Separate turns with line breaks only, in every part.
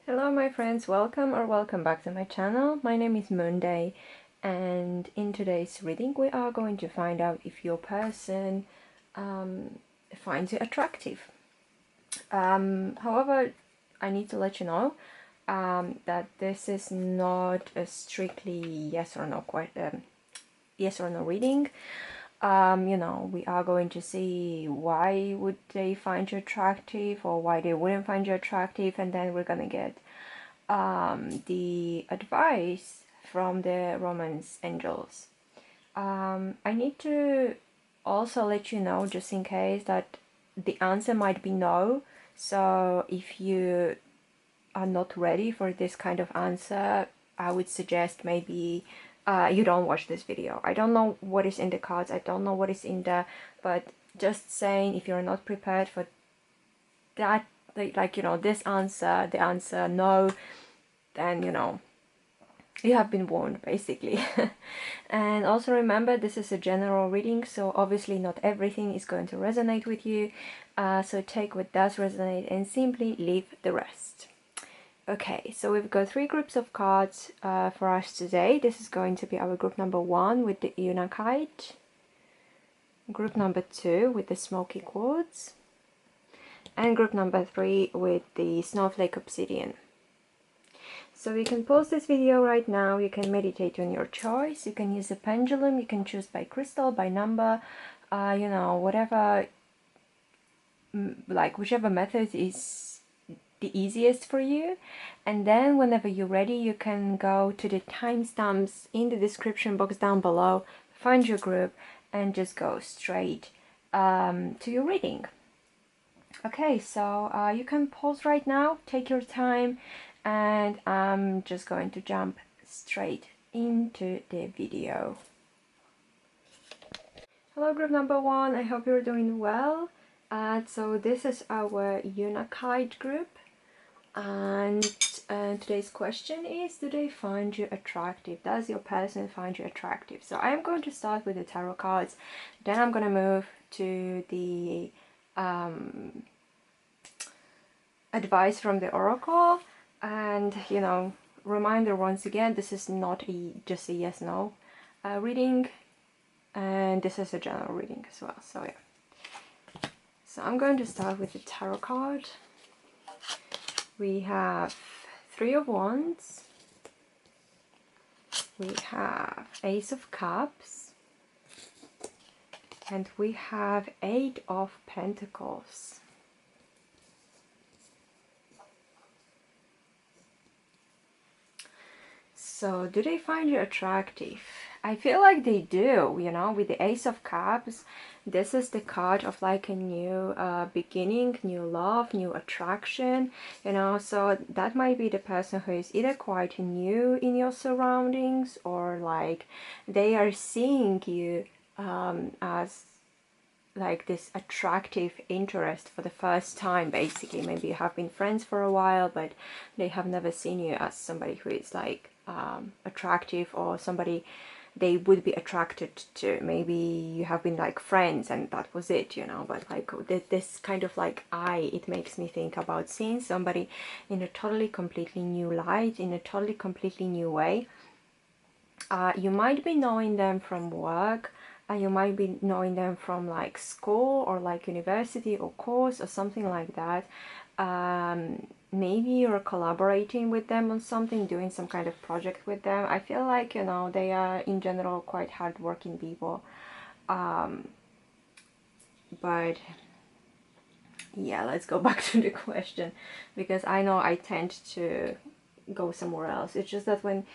Hello my friends, welcome back to my channel. My name is Moonday, and in today's reading we are going to find out if your person finds you attractive. However, I need to let you know that this is not a strictly yes or no reading. We are going to see why would they find you attractive or why they wouldn't find you attractive, and then we're gonna get the advice from the romance angels. I need to also let you know, just in case, that the answer might be no. So if you are not ready for this kind of answer, I would suggest maybe you don't watch this video. I don't know what is in the cards, I don't know what is in there, but just saying, if you're not prepared for that, this answer, the answer no, then you have been warned, basically. And also remember, this is a general reading, so obviously not everything is going to resonate with you, so take what does resonate and simply leave the rest. Okay, so we've got 3 groups of cards for us today. This is going to be our group number 1 with the Unakite, group number 2 with the Smoky Quartz, and group number 3 with the Snowflake Obsidian. So you can pause this video right now, you can meditate on your choice, you can use a pendulum, you can choose by crystal, by number, whatever, whichever method is the easiest for you. And then whenever you're ready, you can go to the timestamps in the description box down below, find your group, and just go straight to your reading. Okay, so you can pause right now, take your time, and I'm just going to jump straight into the video. Hello group number 1, I hope you're doing well. So this is our Unakite group, and today's question is, do they find you attractive? Does your person find you attractive? So I am going to start with the tarot cards, then I'm going to move to the advice from the oracle. And reminder once again, this is not just a yes no reading, and this is a general reading as well. So yeah, so I'm going to start with the tarot card. We have 3 of Wands, we have Ace of Cups, and we have 8 of Pentacles. So do they find you attractive? I feel like they do, with the Ace of Cups. This is the card of like a new beginning, new love, new attraction, so that might be the person who is either quite new in your surroundings, or like they are seeing you as like this attractive interest for the first time, basically. Maybe you have been friends for a while, but they have never seen you as somebody who is like attractive, or somebody they would be attracted to. Maybe you have been like friends and that was it, but like this kind of like it makes me think about seeing somebody in a totally completely new light, in a totally completely new way. You might be knowing them from work, and you might be knowing them from like school or like university or course or something like that. Maybe you're collaborating with them on something, doing some kind of project with them. I feel like they are in general quite hardworking people, but yeah, let's go back to the question, because I know I tend to go somewhere else. It's just that when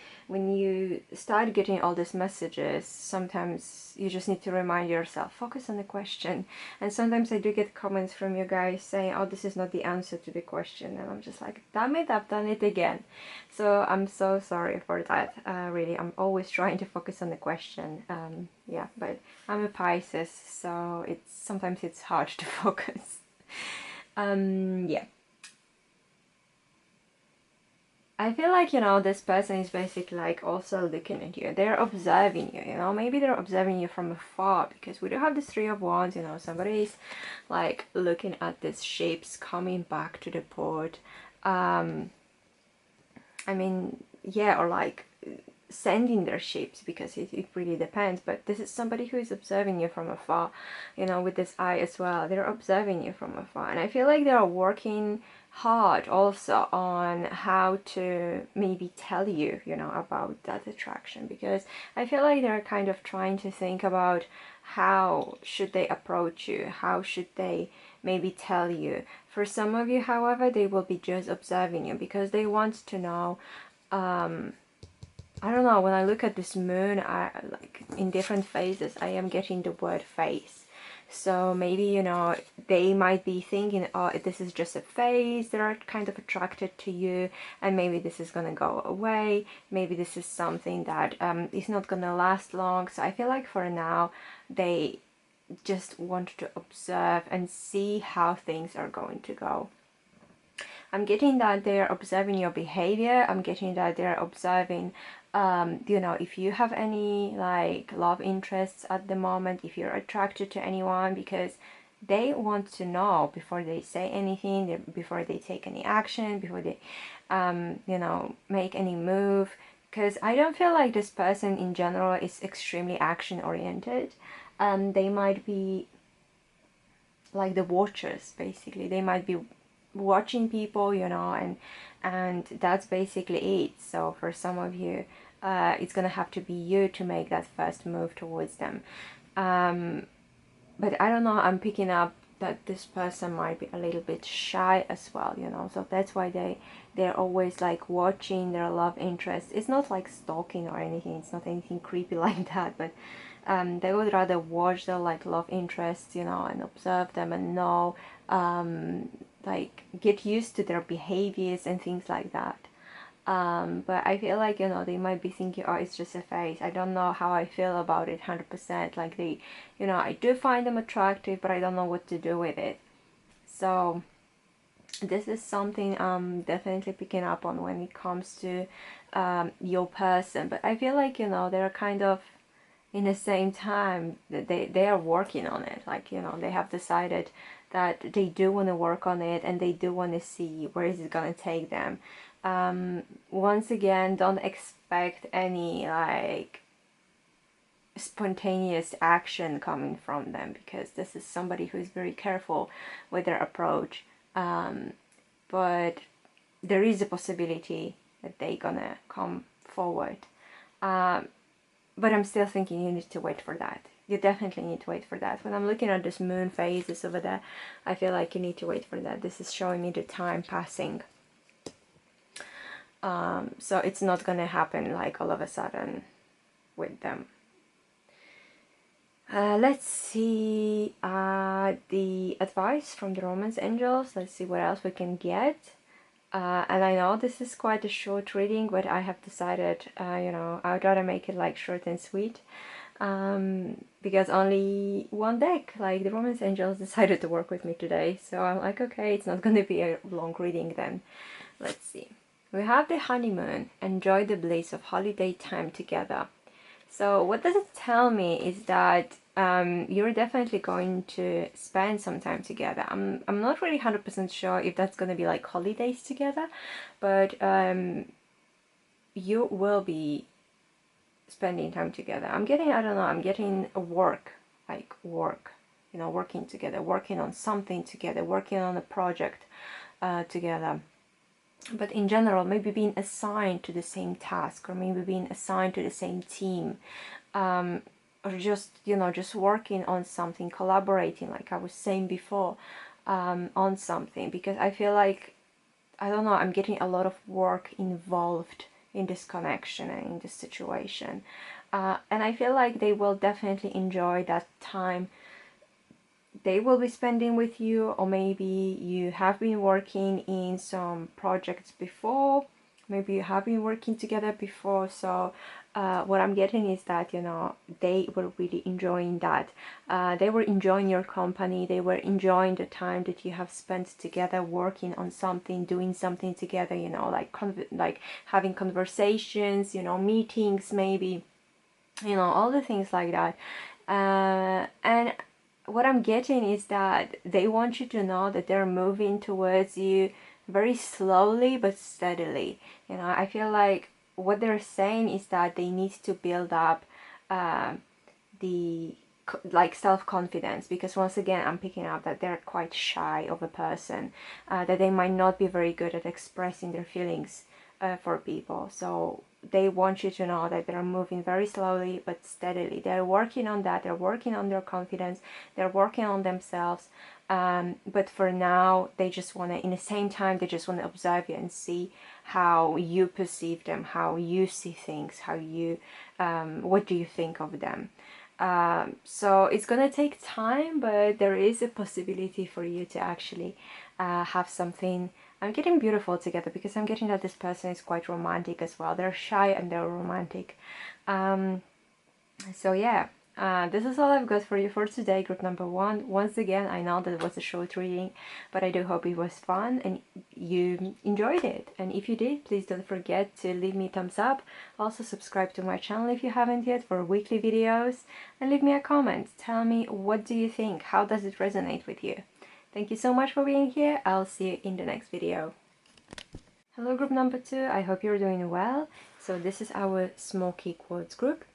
you start getting all these messages, sometimes you just need to remind yourself, focus on the question. And sometimes I do get comments from you guys saying, oh, this is not the answer to the question, and I'm just like, damn it, I've done it again. So I'm so sorry for that. Really, I'm always trying to focus on the question. Yeah, but I'm a Pisces, so sometimes it's hard to focus. Yeah, I feel like, this person is basically like also looking at you. They're observing you, maybe they're observing you from afar, because we do have this 3 of Wands, somebody's like looking at these ships coming back to the port. I mean, yeah, or like sending their ships, because it really depends. But this is somebody who is observing you from afar, you know, with this eye as well. They're observing you from afar, and I feel like they are working hard also on how to maybe tell you, you know, about that attraction, because I feel like they're kind of trying to think about how should they approach you, how should they maybe tell you. For some of you, however, they will be just observing you because they want to know. I don't know, when I look at this moon, I like in different phases, I am getting the word phase. So maybe, you know, they might be thinking, oh, this is just a phase, they're kind of attracted to you, and maybe this is gonna go away, maybe this is something that is not gonna last long. So I feel like for now, they just want to observe and see how things are going to go. I'm getting that they're observing your behavior. I'm getting that they're observing, you know, if you have any like love interests at the moment, if you're attracted to anyone, because they want to know before they say anything, before they take any action, before they, you know, make any move. Because I don't feel like this person in general is extremely action oriented. They might be like the watchers, basically. They might be watching people, you know, and that's basically it. So for some of you, it's gonna have to be you to make that first move towards them. But I don't know, I'm picking up that this person might be a little bit shy as well, you know, so that's why they're always like watching their love interest. It's not like stalking or anything, it's not anything creepy like that, but they would rather watch their like love interests, you know, and observe them and know, like get used to their behaviors and things like that. But I feel like, you know, they might be thinking, oh, it's just a phase. I don't know how I feel about it 100%. Like they, you know, I do find them attractive, but I don't know what to do with it. So this is something I'm definitely picking up on when it comes to your person. But I feel like, you know, they're kind of in the same time that they are working on it. Like, you know, they have decided that they do want to work on it and they do want to see where is it going to take them. Once again, don't expect any like spontaneous action coming from them, because this is somebody who is very careful with their approach. But there is a possibility that they're gonna come forward. But I'm still thinking you need to wait for that. You definitely need to wait for that. When I'm looking at this moon phases over there, I feel like you need to wait for that. This is showing me the time passing. So it's not going to happen like all of a sudden with them. Let's see the advice from the Romance Angels. Let's see what else we can get. And I know this is quite a short reading, but I have decided, you know, I would rather make it like short and sweet. Because only one deck, like the Romance Angels, decided to work with me today. So I'm like, okay, it's not going to be a long reading then. Let's see. We have the honeymoon. Enjoy the bliss of holiday time together. So what does it tell me is that you're definitely going to spend some time together. I'm not really 100% sure if that's going to be like holidays together, but you will be spending time together. I'm getting, I don't know, I'm getting a work, like work, you know, working together, working on something together, working on a project together. But in general, maybe being assigned to the same task, or maybe being assigned to the same team, or just, you know, just working on something, collaborating, like I was saying before, on something. Because I feel like, I don't know, I'm getting a lot of work involved in this connection and in this situation. And I feel like they will definitely enjoy that time they will be spending with you, or maybe you have been working in some projects before, maybe you have been working together before. So what I'm getting is that, you know, they were really enjoying that. They were enjoying your company, they were enjoying the time that you have spent together working on something, doing something together, you know, like having conversations, you know, meetings maybe, you know, all the things like that. And what I'm getting is that they want you to know that they're moving towards you very slowly but steadily. You know, I feel like what they're saying is that they need to build up the like self-confidence, because once again I'm picking up that they're quite shy of a person, that they might not be very good at expressing their feelings for people. So they want you to know that they're moving very slowly but steadily. They're working on that, they're working on their confidence, they're working on themselves, but for now they just want to, in the same time, they just want to observe you and see how you perceive them, how you see things, how you what do you think of them. So it's gonna take time, but there is a possibility for you to actually have something. I'm getting beautiful together, because I'm getting that this person is quite romantic as well. They're shy and they're romantic. So yeah, this is all I've got for you for today, group number 1. Once again, I know that it was a short reading, but I do hope it was fun and you enjoyed it. And if you did, please don't forget to leave me a thumbs up. Also subscribe to my channel if you haven't yet for weekly videos, and leave me a comment. Tell me, what do you think? How does it resonate with you? Thank you so much for being here. I'll see you in the next video. Hello group number 2, I hope you're doing well. So this is our Smoky Quartz group.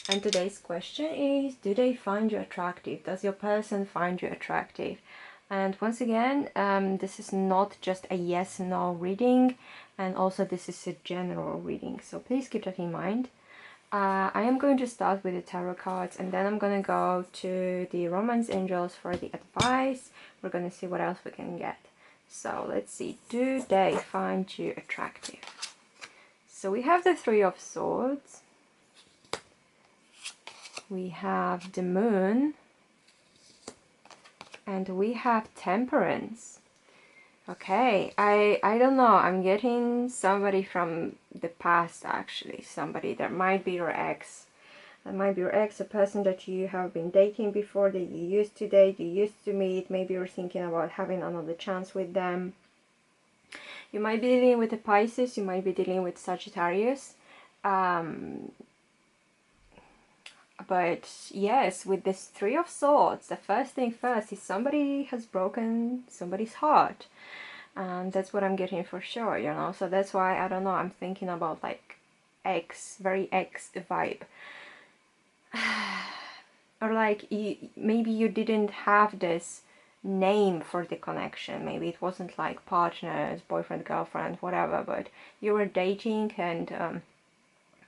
And today's question is, do they find you attractive? Does your person find you attractive? And once again, this is not just a yes/no reading, and also this is a general reading, so please keep that in mind. I am going to start with the tarot cards, and then I'm going to go to the romance angels for the advice. We're going to see what else we can get. So let's see, do they find you attractive? So we have the Three of Swords. We have the Moon, and we have Temperance. Okay, I don't know, I'm getting somebody from the past actually, somebody that might be your ex. That might be your ex, a person that you have been dating before, that you used to date, you used to meet. Maybe you're thinking about having another chance with them. You might be dealing with a Pisces, you might be dealing with Sagittarius. But yes, with this Three of Swords, the first thing first is somebody has broken somebody's heart. And that's what I'm getting for sure, you know. So that's why, I don't know, I'm thinking about like ex, very ex vibe. Or like, maybe you didn't have this name for the connection. Maybe it wasn't like partners, boyfriend, girlfriend, whatever, but you were dating and,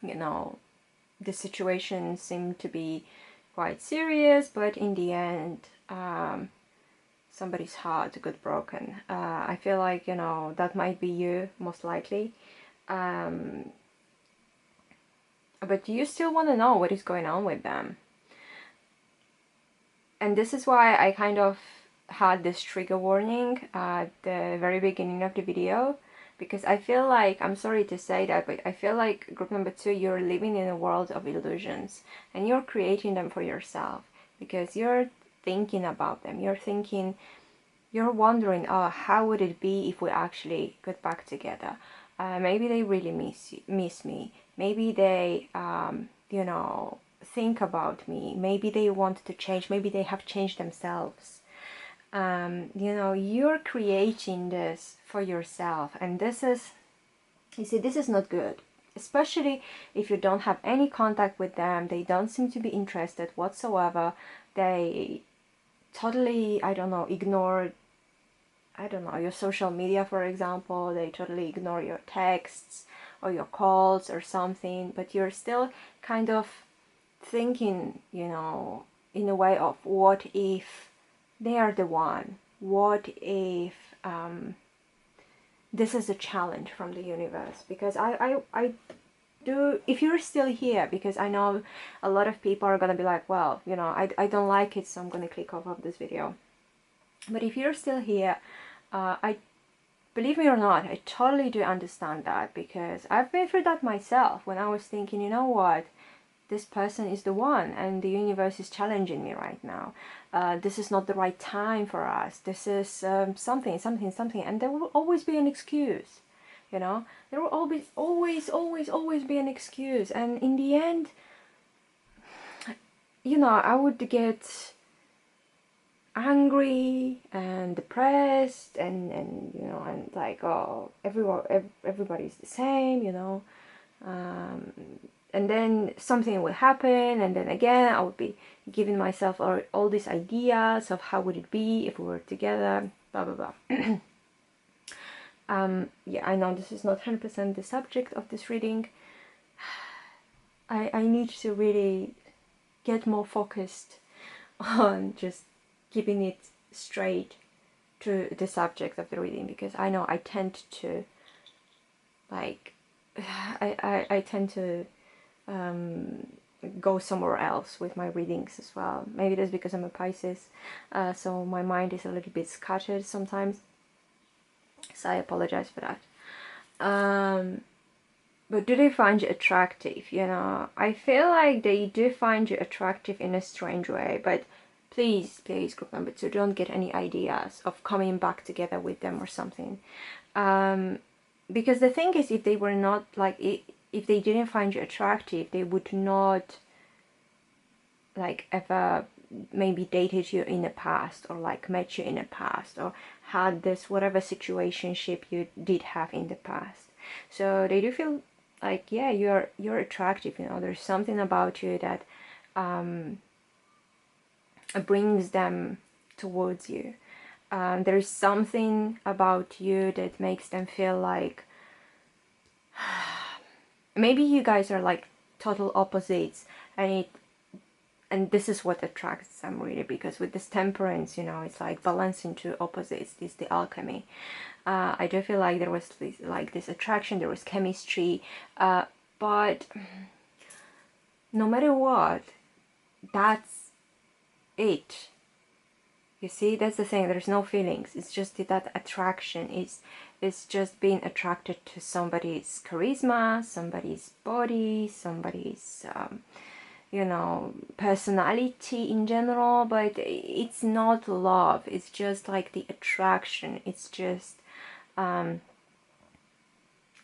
you know, the situation seemed to be quite serious, but in the end, somebody's heart got broken. I feel like, you know, that might be you, most likely. But you still want to know what is going on with them. And this is why I kind of had this trigger warning at the very beginning of the video. Because I feel like, I'm sorry to say that, but I feel like group number 2, you're living in a world of illusions. And you're creating them for yourself. Because you're thinking about them. You're wondering, oh, how would it be if we actually got back together? Maybe they really miss me. Maybe they, you know, think about me. Maybe they want to change. Maybe they have changed themselves. You know, you're creating this for yourself, and this is, you see, this is not good, especially if you don't have any contact with them. They don't seem to be interested whatsoever. They totally, I don't know, ignore, I don't know, your social media, for example. They totally ignore your texts or your calls or something, but you're still kind of thinking, you know, in a way of, what if they are the one? What if this is a challenge from the universe? Because I do, if you're still here, because I know a lot of people are gonna be like, well, you know, I don't like it, so I'm gonna click off of this video. But if you're still here, I believe me or not, I totally do understand that, because I've been through that myself when I was thinking, you know what, this person is the one and the universe is challenging me right now. This is not the right time for us. This is something, and there will always be an excuse, you know. There will always be an excuse, and in the end, you know, I would get angry and depressed, and you know, and like, oh, everybody's the same, you know. And then something will happen, and then again I would be giving myself all these ideas of how would it be if we were together, blah blah blah. Yeah, I know this is not 100% the subject of this reading. I need to really get more focused on just keeping it straight to the subject of the reading, because I know I tend to like I tend to go somewhere else with my readings as well. Maybe that's because I'm a Pisces, so my mind is a little bit scattered sometimes, so I apologize for that. But do they find you attractive? You know, I feel like they do find you attractive in a strange way, but please, please, group member 2, don't get any ideas of coming back together with them or something. Because the thing is, if they were not like, if they didn't find you attractive, they would not like ever maybe dated you in the past, or like met you in the past, or had this whatever situationship you did have in the past. So they do feel like, yeah, you're attractive, you know, there's something about you that brings them towards you. There's something about you that makes them feel like maybe you guys are like total opposites, and this is what attracts them really, because with this temperance, you know, it's like balancing two opposites. This is the alchemy. I do feel like there was this attraction, there was chemistry, but no matter what, that's it. You see, that's the thing. There's no feelings. It's just that attraction. It's just being attracted to somebody's charisma, somebody's body, somebody's you know, personality in general. But it's not love. It's just like the attraction. It's just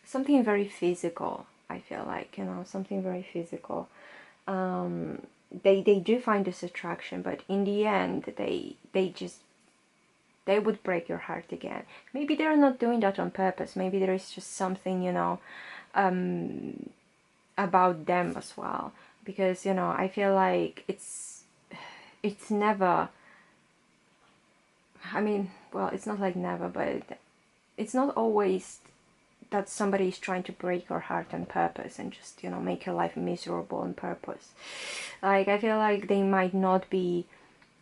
something very physical. I feel like, you know, something very physical. They do find this attraction, but in the end they would break your heart again. Maybe they're not doing that on purpose. Maybe there is just something, you know, about them as well, because, you know, I feel like it's never, I mean, well, it's not like never, but it's not always that somebody is trying to break your heart on purpose and just, you know, make your life miserable on purpose. Like, I feel like they might not be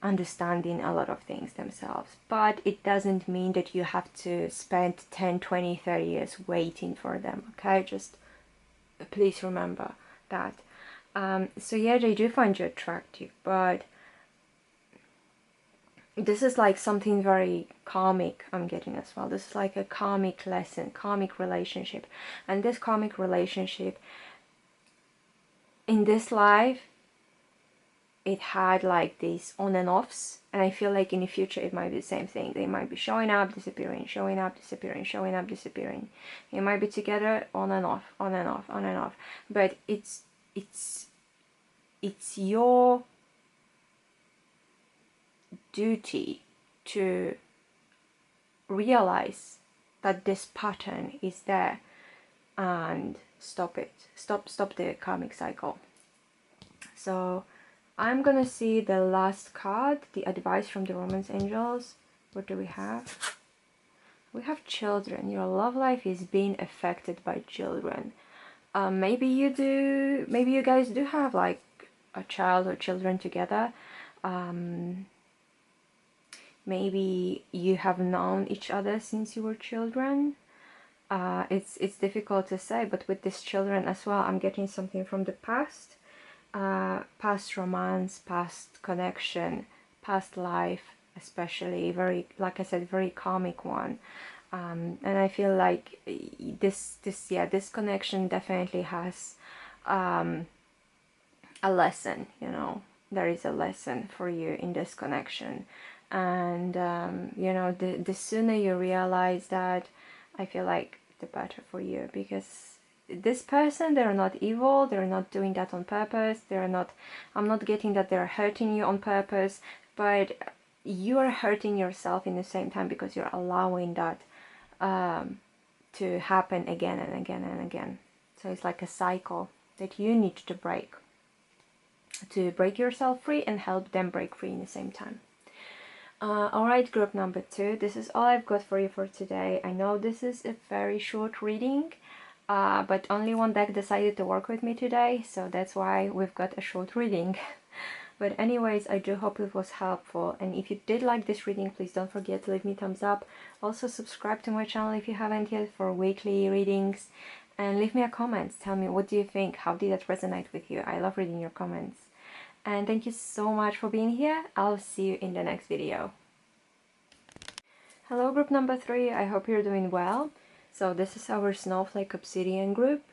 understanding a lot of things themselves, but it doesn't mean that you have to spend 10, 20, 30 years waiting for them, okay? Just please remember that. So yeah, they do find you attractive, but this is like something very karmic I'm getting as well. This is like a karmic lesson, karmic relationship. And this karmic relationship in this life, it had like these on and offs, and I feel like in the future it might be the same thing. They might be showing up, disappearing, showing up, disappearing, showing up, disappearing. They might be together on and off, on and off, on and off. But it's your duty to realize that this pattern is there and stop it. Stop the karmic cycle. So I'm gonna see the last card, the advice from the Romance Angels. What do we have? We have children. Your love life is being affected by children. Maybe you guys do have like a child or children together. Maybe you have known each other since you were children. It's difficult to say, but with these children as well, I'm getting something from the past. Past romance, past connection, past life, especially very, like I said, very karmic one. And I feel like this connection definitely has a lesson. You know, there is a lesson for you in this connection, and you know, the sooner you realize that, I feel like the better for you, because this person, they're not evil, they're not doing that on purpose, they're not, I'm not getting that they're hurting you on purpose, but you are hurting yourself in the same time because you're allowing that to happen again and again and again. So it's like a cycle that you need to break yourself free and help them break free in the same time. Alright, group number 2, this is all I've got for you for today. I know this is a very short reading, but only one deck decided to work with me today, so that's why we've got a short reading. But anyways, I do hope it was helpful, and if you did like this reading, please don't forget to leave me a thumbs up. Also subscribe to my channel if you haven't yet for weekly readings, and leave me a comment. Tell me, what do you think? How did that resonate with you? I love reading your comments. And thank you so much for being here. I'll see you in the next video. Hello group number 3, I hope you're doing well. So this is our Snowflake Obsidian group,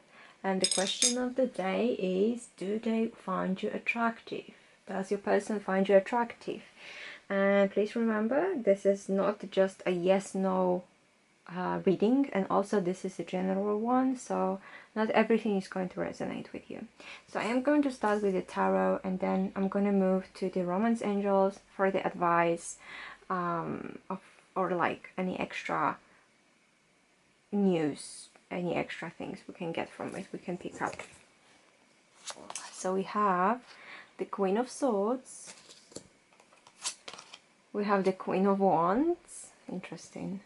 and the question of the day is, do they find you attractive? Does your person find you attractive? And please remember, this is not just a yes-no reading, and also this is a general one, so not everything is going to resonate with you. So I am going to start with the tarot, and then I'm going to move to the romance angels for the advice or like any extra news, any extra things we can get from it, we can pick up. So we have the Queen of Swords, we have the Queen of Wands, interesting,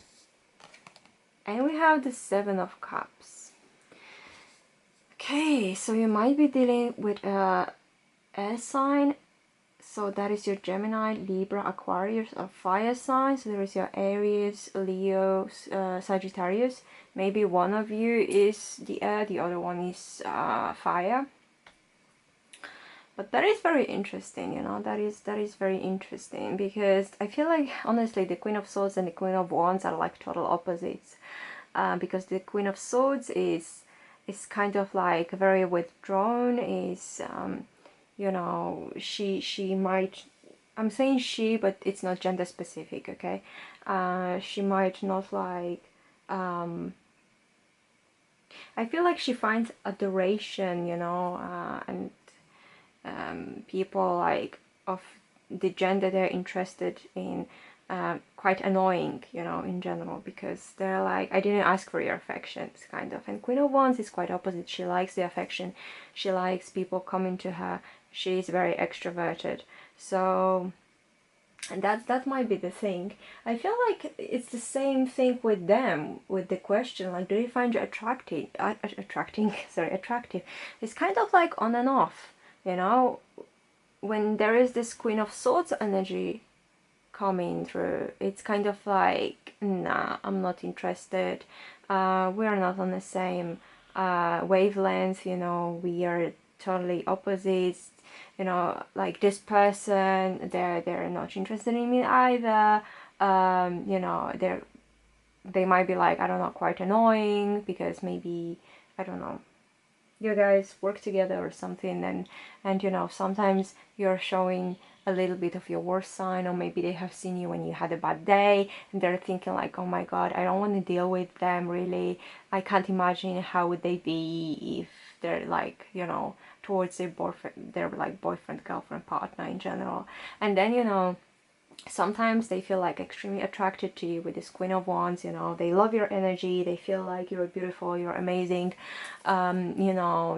and we have the Seven of Cups. Okay, so you might be dealing with a air sign, so that is your Gemini, Libra, Aquarius, or fire signs. So there is your Aries, Leo, Sagittarius. Maybe one of you is the air, the other one is fire. But that is very interesting, you know, that is very interesting, because I feel like, honestly, the Queen of Swords and the Queen of Wands are like total opposites. Because the Queen of Swords is kind of like very withdrawn, is, you know, she might, I'm saying she, but it's not gender specific, okay? She might not like, I feel like she finds adoration, you know, and people like of the gender they're interested in quite annoying, you know, in general, because they're like, I didn't ask for your affections, kind of. And Queen of Wands is quite opposite. She likes the affection, she likes people coming to her, she's very extroverted. So, and that might be the thing. I feel like it's the same thing with them, with the question, like, do you find you attractive? Attractive. It's kind of like on and off. You know, when there is this Queen of Swords energy coming through, it's kind of like, nah, I'm not interested. We are not on the same wavelength, you know, we are totally opposites. You know, like this person, they're not interested in me either. You know, they might be like, I don't know, quite annoying, because maybe, I don't know, you guys work together or something, and you know, sometimes you're showing a little bit of your worst sign, or maybe they have seen you when you had a bad day and they're thinking like, oh my god, I don't want to deal with them, really. I can't imagine how would they be if they're like, you know, towards their boyfriend, their like boyfriend, girlfriend, partner in general. And then, you know, sometimes they feel like extremely attracted to you with this Queen of Wands, you know, they love your energy, they feel like you're beautiful, you're amazing, you know,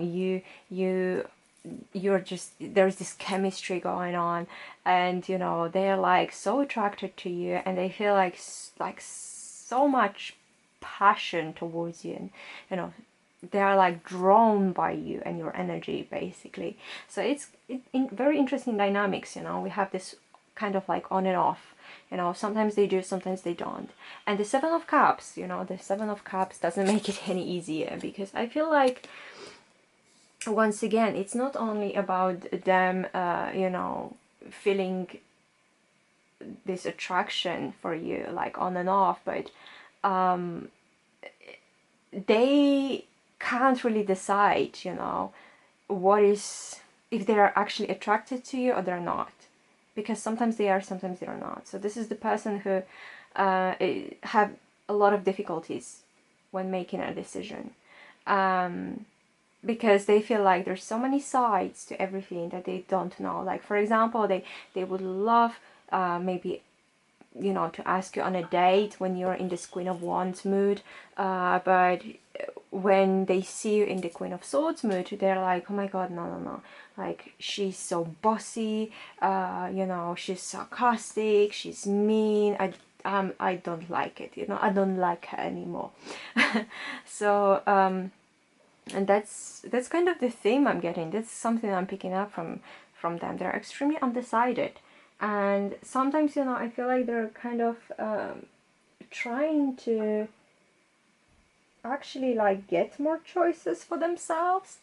you're just, there's this chemistry going on, and you know, they're like so attracted to you, and they feel like so much passion towards you, and you know, they are like drawn by you and your energy, basically. So it's very interesting dynamics, you know. We have this kind of like on and off, you know, sometimes they do, sometimes they don't. And the Seven of Cups, you know, the Seven of Cups doesn't make it any easier, because I feel like, once again, it's not only about them, you know, feeling this attraction for you, like on and off, but they can't really decide, you know, what is, if they are actually attracted to you or they're not, because sometimes they are, sometimes they are not. So this is the person who have a lot of difficulties when making a decision, because they feel like there's so many sides to everything that they don't know. Like, for example, they would love maybe you know, to ask you on a date when you're in this Queen of Wands mood, but when they see you in the Queen of Swords mood, they're like, oh my god, no, no, no, like, she's so bossy, you know, she's sarcastic, she's mean, I don't like it, you know, I don't like her anymore. So and that's kind of the theme I'm getting. That's something I'm picking up from them. They're extremely undecided, and sometimes, you know, I feel like they're kind of trying to actually like get more choices for themselves,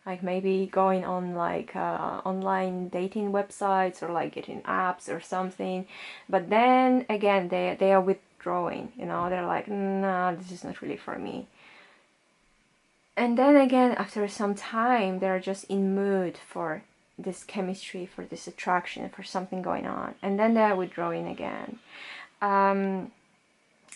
like maybe going on like online dating websites or like getting apps or something, but then again they are withdrawing, you know, they're like, nah, this is not really for me. And then again, after some time, they're just in mood for this chemistry, for this attraction, for something going on, and then they're withdrawing again.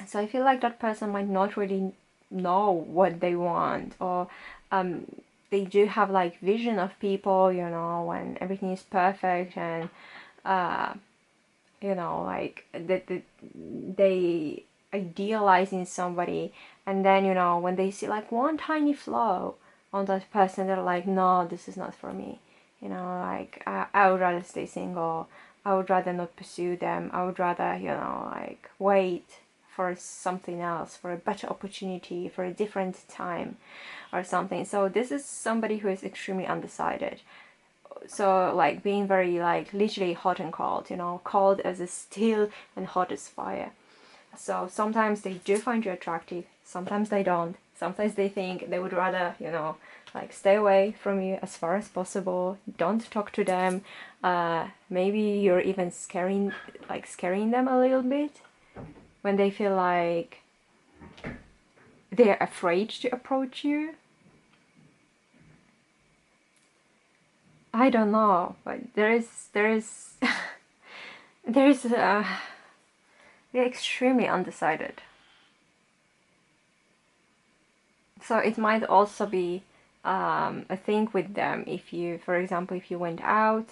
So I feel like that person might not really know what they want, or they do have like vision of people, you know, when everything is perfect, and you know, like that they idealizing somebody, and then, you know, when they see like one tiny flaw on that person, they're like, no, this is not for me, you know, like I would rather stay single, I would rather not pursue them, I would rather, you know, like wait for something else, for a better opportunity, for a different time or something. So this is somebody who is extremely undecided. So like being very like literally hot and cold, you know, cold as a steel and hot as fire. So sometimes they do find you attractive, sometimes they don't. Sometimes they think they would rather, you know, like stay away from you as far as possible. Don't talk to them. Maybe you're even scaring them a little bit when they feel like they're afraid to approach you. I don't know, but there is they're extremely undecided. So it might also be a thing with them. If you, for example, if you went out,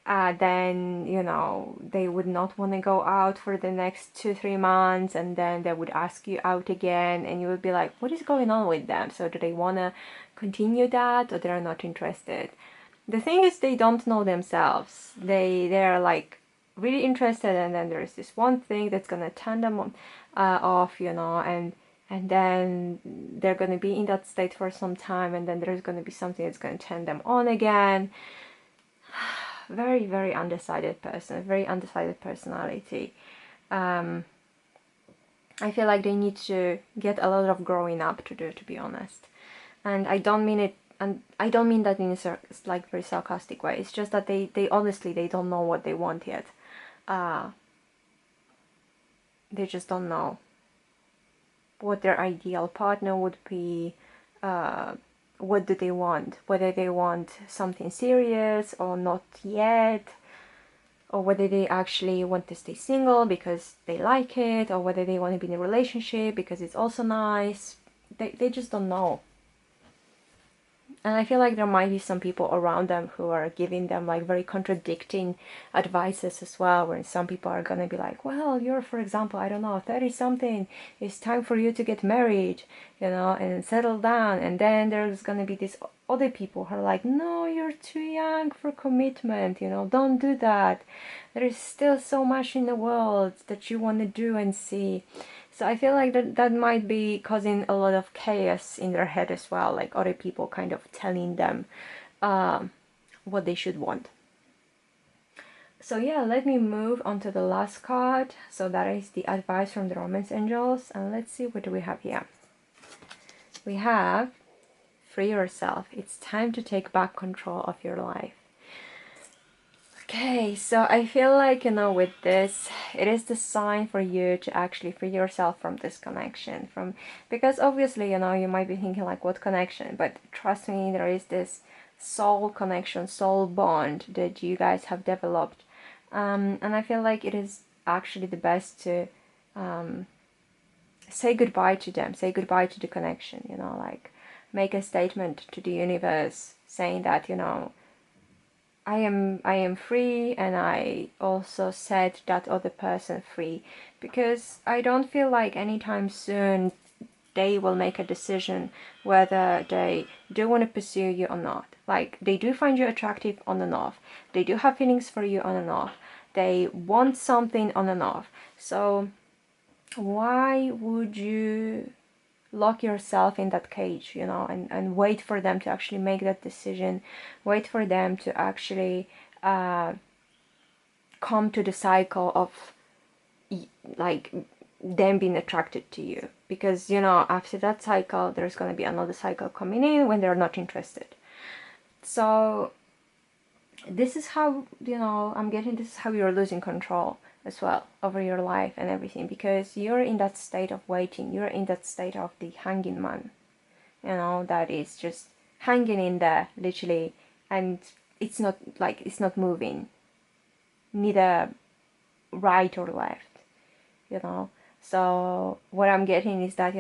then, you know, they would not want to go out for the next 2-3 months, and then they would ask you out again, and you would be like, what is going on with them? So do they want to continue that, or they're not interested? The thing is, they don't know themselves. They're like really interested, and then there's this one thing that's gonna turn them on, off, you know, and then they're gonna be in that state for some time, and then there's gonna be something that's gonna turn them on again. Very, very undecided person, very undecided personality. I feel like they need to get a lot of growing up to do, to be honest. And I don't mean it, and I don't mean that in a like very sarcastic way. It's just that they honestly, they don't know what they want yet. They just don't know what their ideal partner would be. What do they want? Whether they want something serious or not yet, or whether they actually want to stay single because they like it, or whether they want to be in a relationship because it's also nice. They just don't know. And I feel like there might be some people around them who are giving them like very contradicting advices as well, where some people are gonna be like, well, you're, for example, I don't know, 30 something, it's time for you to get married, you know, and settle down. And then there's gonna be these other people who are like, no, you're too young for commitment, you know, don't do that. There is still so much in the world that you want to do and see. So I feel like that might be causing a lot of chaos in their head as well, like other people kind of telling them what they should want. So yeah, let me move on to the last card. So that is the advice from the Romance Angels, and let's see what do we have here. We have free yourself. It's time to take back control of your life. Okay, so I feel like, you know, with this, it is the sign for you to actually free yourself from this connection. Because obviously, you know, you might be thinking like, what connection? But trust me, there is this soul connection, soul bond that you guys have developed. And I feel like it is actually the best to say goodbye to them, say goodbye to the connection, you know, like make a statement to the universe saying that, you know, I am free, and I also set that other person free, because I don't feel like anytime soon they will make a decision whether they do want to pursue you or not. Like, they do find you attractive on and off. They do have feelings for you on and off. They want something on and off. So why would you lock yourself in that cage, and wait for them to actually make that decision, wait for them to actually come to the cycle of like them being attracted to you, because after that cycle there's going to be another cycle coming in when they're not interested. So this is how I'm getting, this is how you're losing control as well over your life and everything, because you're in that state of waiting, you're in that state of the hanging man, that is just hanging in there literally, and it's not moving neither right or left. So what I'm getting is that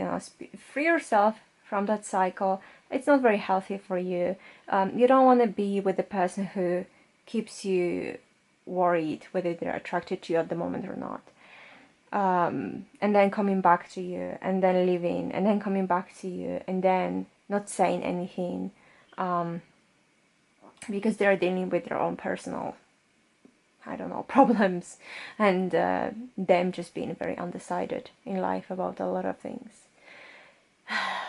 free yourself from that cycle. It's not very healthy for you. You don't want to be with the person who keeps you worried whether they're attracted to you at the moment or not, and then coming back to you, and then leaving, and then coming back to you, and then not saying anything, because they're dealing with their own personal, I don't know, problems, and them just being very undecided in life about a lot of things.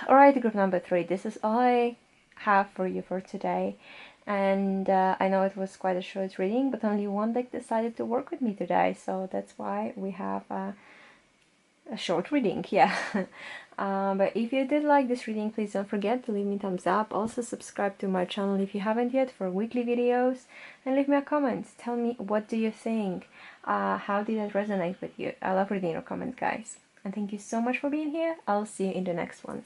Alright, group number 3, this is all I have for you for today. And I know it was quite a short reading, but only one deck decided to work with me today, so that's why we have a short reading, yeah. But if you did like this reading, please don't forget to leave me a thumbs up. Also subscribe to my channel if you haven't yet for weekly videos, and leave me a comment. Tell me, what do you think? How did it resonate with you? I love reading your comments, guys. And thank you so much for being here. I'll see you in the next one.